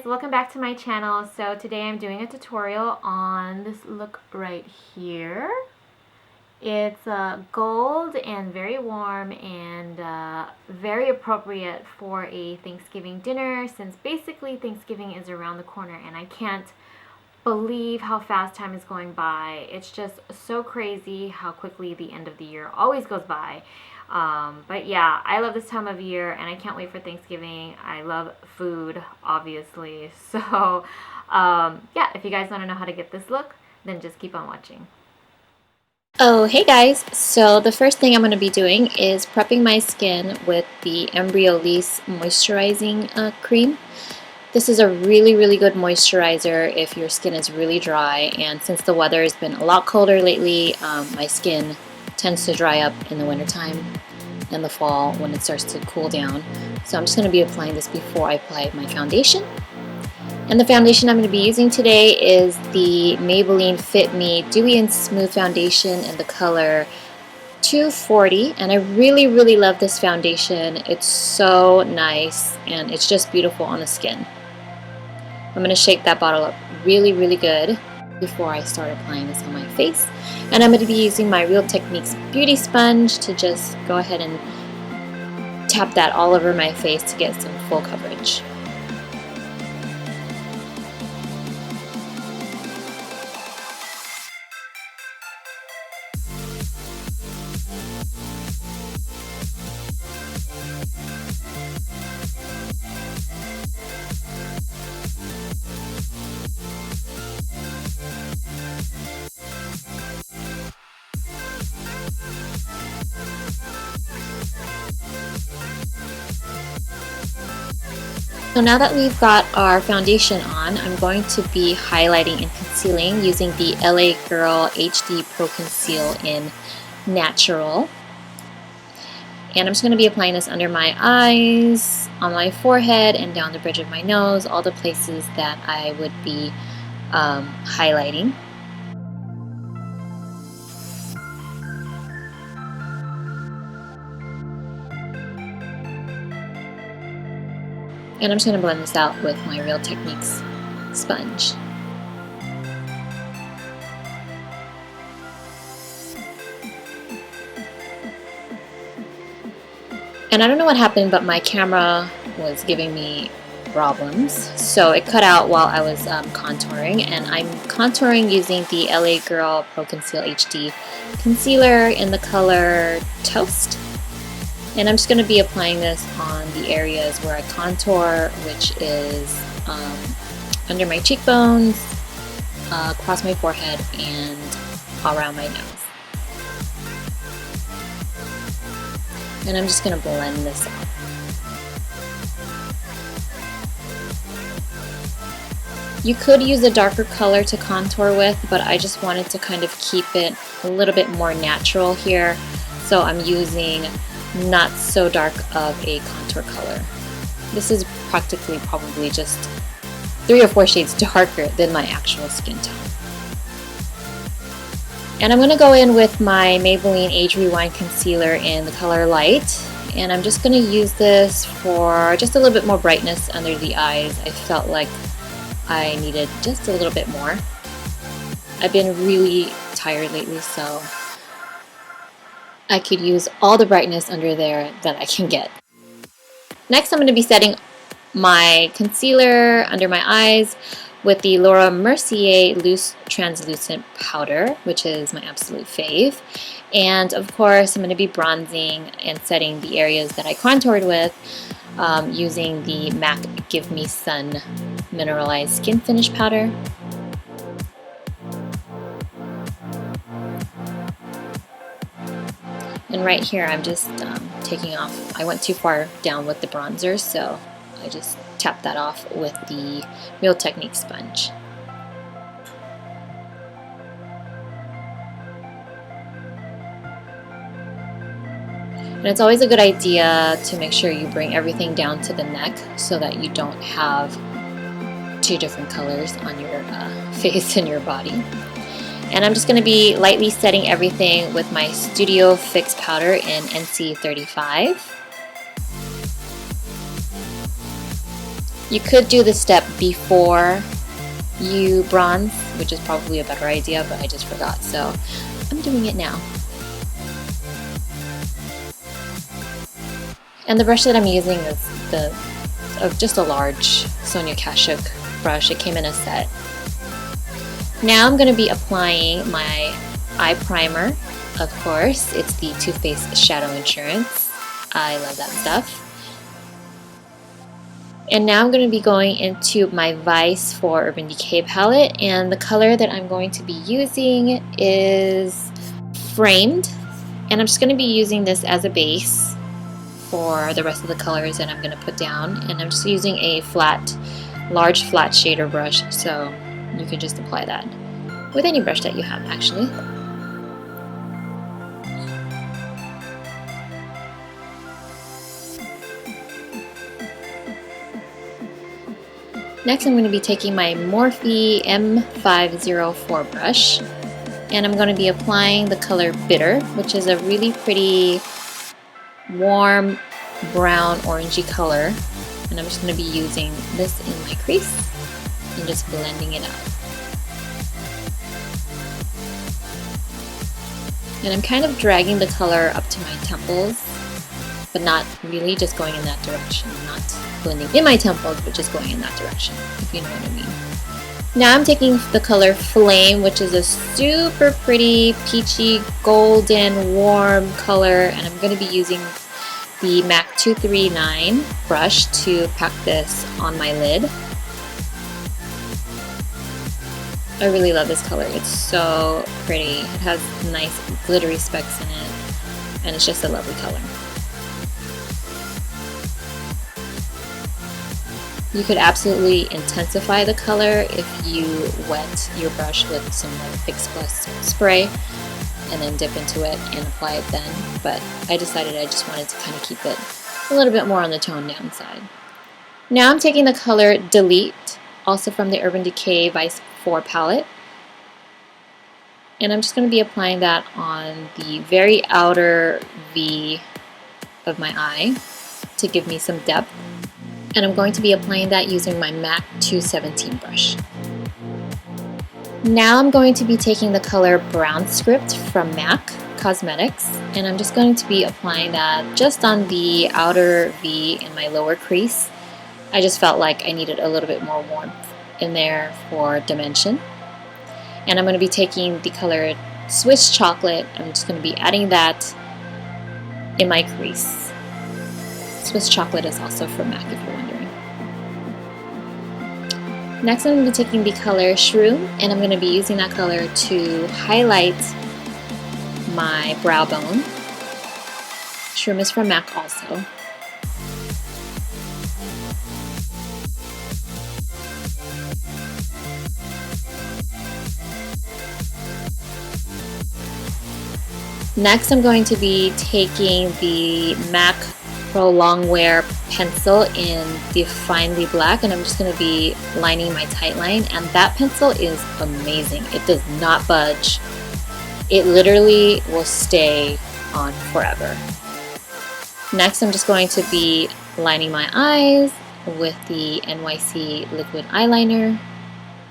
guys, welcome back to my channel. So today I'm doing a tutorial on this look right here. It's gold and very warm and very appropriate for a Thanksgiving dinner, since basically Thanksgiving is around the corner and I can't believe how fast time is going by. It's just so crazy how quickly the end of the year always goes by. But yeah, I love this time of year and I can't wait for Thanksgiving. I love food, obviously. So yeah, if you guys want to know how to get this look, then just keep on watching. Oh, hey guys! So the first thing I'm going to be doing is prepping my skin with the Embryolisse moisturizing cream. This is a really good moisturizer if your skin is really dry, and since the weather has been a lot colder lately, my skin tends to dry up in the wintertime and the fall when it starts to cool down. So I'm just going to be applying this before I apply my foundation. And the foundation I'm going to be using today is the Maybelline Fit Me Dewy and Smooth Foundation in the color 240. And I really love this foundation. It's so nice and it's just beautiful on the skin. I'm going to shake that bottle up really good before I start applying this on my face. And I'm going to be using my Real Techniques beauty sponge to just go ahead and tap that all over my face to get some full coverage. So now that we've got our foundation on, I'm going to be highlighting and concealing using the LA Girl HD Pro Conceal in Natural. And I'm just going to be applying this under my eyes, on my forehead, and down the bridge of my nose, all the places that I would be highlighting. And I'm just going to blend this out with my Real Techniques sponge. And I don't know what happened, but my camera was giving me problems. So it cut out while I was contouring. And I'm contouring using the LA Girl Pro Conceal HD Concealer in the color Toast. And I'm just going to be applying this on the areas where I contour, which is under my cheekbones, across my forehead, and around my nose. And I'm just going to blend this out. You could use a darker color to contour with, but I just wanted to kind of keep it a little bit more natural here. So I'm using not so dark of a contour color. This is practically probably just 3 or 4 shades darker than my actual skin tone. And I'm going to go in with my Maybelline Age Rewind Concealer in the color Light. And I'm just going to use this for just a little bit more brightness under the eyes. I felt like I needed just a little bit more. I've been really tired lately, so I could use all the brightness under there that I can get. Next, I'm going to be setting my concealer under my eyes with the Laura Mercier Loose Translucent Powder, which is my absolute fave. And of course, I'm going to be bronzing and setting the areas that I contoured with using the MAC Give Me Sun Mineralize Skin Finish Powder. And right here, I'm just taking off. I went too far down with the bronzer, so I just tapped that off with the Real Techniques sponge. And it's always a good idea to make sure you bring everything down to the neck so that you don't have 2 different colors on your face and your body. And I'm just going to be lightly setting everything with my Studio Fix powder in NC35. You could do this step before you bronze, which is probably a better idea, but I just forgot, so I'm doing it now. And the brush that I'm using is just a large Sonia Kashuk brush. It came in a set. Now I'm going to be applying my eye primer. Of course, it's the Too Faced Shadow Insurance. I love that stuff. And now I'm going to be going into my Vice for Urban Decay palette, and the color that I'm going to be using is Framed, and I'm just going to be using this as a base for the rest of the colors that I'm going to put down, and I'm just using a large flat shader brush, so you can just apply that with any brush that you have actually. Next, I'm going to be taking my Morphe M504 brush, and I'm going to be applying the color Bitter, which is a really pretty warm brown orangey color, and I'm just going to be using this in my crease and just blending it out. And I'm kind of dragging the color up to my temples, but not really, just going in that direction, not blending in my temples, but just going in that direction, if you know what I mean. Now I'm taking the color Flame, which is a super pretty peachy golden warm color, and I'm going to be using the MAC 239 brush to pack this on my lid. I really love this color. It's so pretty. It has nice glittery specks in it, and it's just a lovely color. You could absolutely intensify the color if you wet your brush with some Fix Plus spray and then dip into it and apply it then, but I decided I just wanted to kind of keep it a little bit more on the toned down side. Now I'm taking the color Delete, also from the Urban Decay Vice 4 palette, and I'm just going to be applying that on the very outer V of my eye to give me some depth. And I'm going to be applying that using my MAC 217 brush. Now I'm going to be taking the color Brown Script from MAC Cosmetics, and I'm just going to be applying that just on the outer V in my lower crease. I just felt like I needed a little bit more warmth in there for dimension. And I'm going to be taking the color Swiss Chocolate. I'm just going to be adding that in my crease. Swiss Chocolate is also from MAC, if you're wondering. Next, I'm going to be taking the color Shroom, and I'm going to be using that color to highlight my brow bone. Shroom is from MAC also. Next, I'm going to be taking the MAC Pro Longwear pencil in the Finely Black, and I'm just going to be lining my tight line, and that pencil is amazing. It does not budge. It literally will stay on forever. Next, I'm just going to be lining my eyes with the NYC Liquid eyeliner.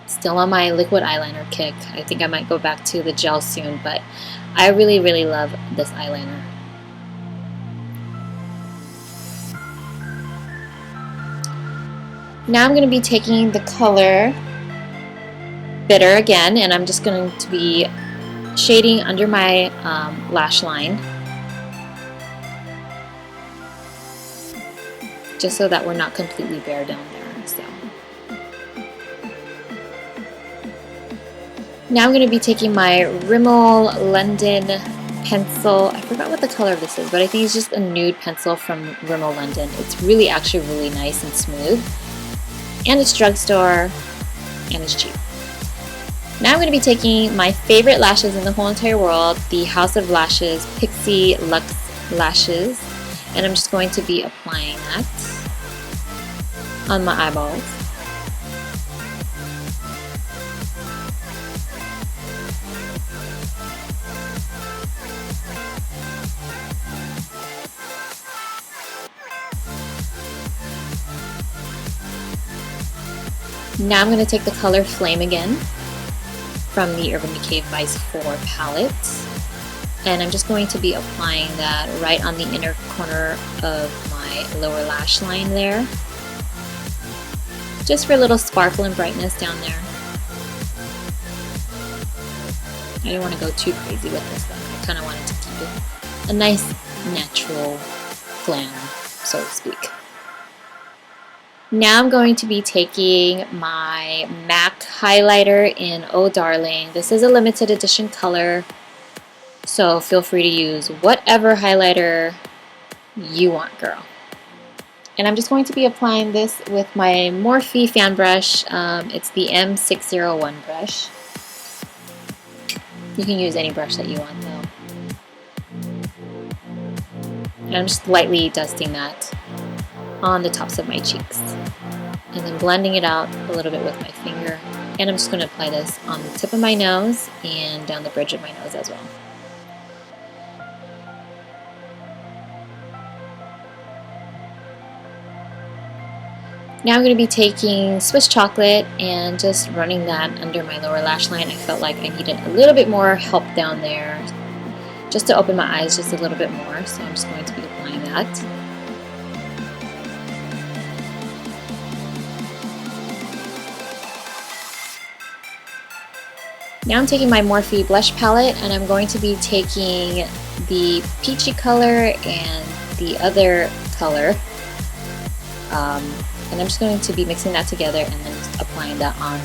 Still on my liquid eyeliner kick. I think I might go back to the gel soon, but I really, really love this eyeliner. Now I'm going to be taking the color Bitter again, and I'm just going to be shading under my lash line, just so that we're not completely bare down there. So now I'm going to be taking my Rimmel London pencil. I forgot what the color of this is, but I think it's just a nude pencil from Rimmel London. It's really actually really nice and smooth. And it's drugstore, and it's cheap. Now I'm going to be taking my favorite lashes in the whole entire world, the House of Lashes Pixie Luxe Lashes, and I'm just going to be applying that on my eyeballs. Now I'm going to take the color Flame again from the Urban Decay Vice 4 palette. And I'm just going to be applying that right on the inner corner of my lower lash line there. Just for a little sparkle and brightness down there. I didn't want to go too crazy with this though. I kind of wanted to keep it a nice natural glam, so to speak. Now I'm going to be taking my MAC highlighter in Oh Darling. This is a limited edition color, so feel free to use whatever highlighter you want, girl. And I'm just going to be applying this with my Morphe fan brush. It's the M601 brush. You can use any brush that you want though. And I'm just lightly dusting that on the tops of my cheeks. And then blending it out a little bit with my finger. And I'm just going to apply this on the tip of my nose and down the bridge of my nose as well. Now I'm going to be taking Swiss chocolate and just running that under my lower lash line. I felt like I needed a little bit more help down there, just to open my eyes just a little bit more. So I'm just going to be applying that. Now I'm taking my Morphe blush palette and I'm going to be taking the peachy color and the other color. And I'm just going to be mixing that together and then just applying that on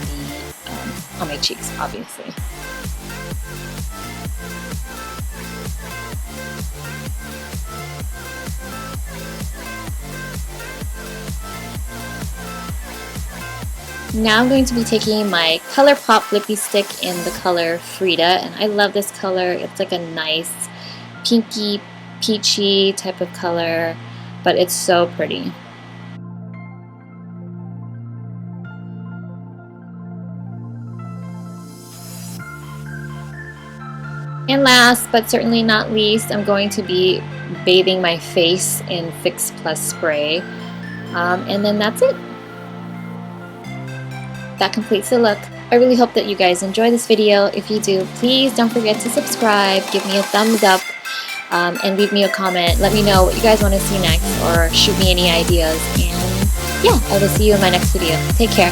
my cheeks, obviously. Now I'm going to be taking my ColourPop Lippy Stick in the color Frida, and I love this color. It's like a nice pinky, peachy type of color, but it's so pretty. And last but certainly not least, I'm going to be bathing my face in Fix Plus spray, and then that's it. That completes the look. I really hope that you guys enjoy this video. If you do, please don't forget to subscribe, give me a thumbs up, and leave me a comment. Let me know what you guys want to see next or shoot me any ideas. And yeah, I will see you in my next video. Take care.